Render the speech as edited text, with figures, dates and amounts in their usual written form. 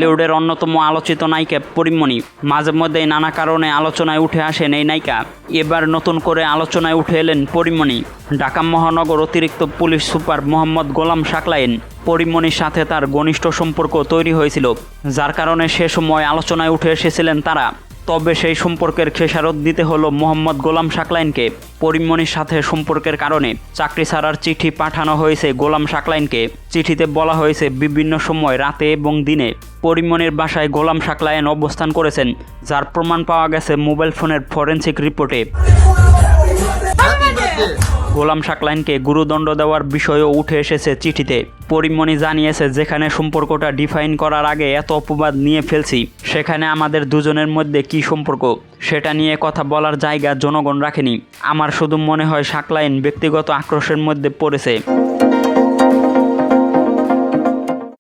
ঢালিউডের অন্যতম আলোচিত নায়িকা পরীমণি মাঝে মধ্যেই নানা কারণে আলোচনায় উঠে আসেন এই নায়িকা। এবার নতুন করে আলোচনায় উঠে এলেন পরীমণি। ঢাকা মহানগর অতিরিক্ত পুলিশ সুপার মোহাম্মদ গোলাম সাকলায়েন পরীমণির সাথে তার ঘনিষ্ঠ সম্পর্ক তৈরি হয়েছিল, যার কারণে সে সময় আলোচনায় উঠে এসেছিলেন তারা। তবে সেই সম্পর্কের খেসারত দিতে হলো মোহাম্মদ গোলাম সাকলায়েনকে। পরীমণির সাথে সম্পর্কের কারণে চাকরি ছাড়ার চিঠি পাঠানো হয়েছে গোলাম সাকলায়েনকে। চিঠিতে বলা হয়েছে বিভিন্ন সময় রাতে এবং দিনে পরীমণির বাসায় গোলাম সাকলায়েন অবস্থান করেছেন, যার প্রমাণ পাওয়া গেছে মোবাইল ফোনের ফরেনসিক রিপোর্টে। গোলাম সাকলায়েনকে গুরুদণ্ড দেওয়ার বিষয়ও উঠে এসেছে চিঠিতে। পরীমণি জানিয়েছে, যেখানে সম্পর্কটা ডিফাইন করার আগে এত অপবাদ নিয়ে ফেলছি, সেখানে আমাদের দুজনের মধ্যে কী সম্পর্ক সেটা নিয়ে কথা বলার জায়গা জনগণ রাখেনি। আমার শুধু মনে হয় সাকলায়েন ব্যক্তিগত আক্রোশের মধ্যে পড়েছে।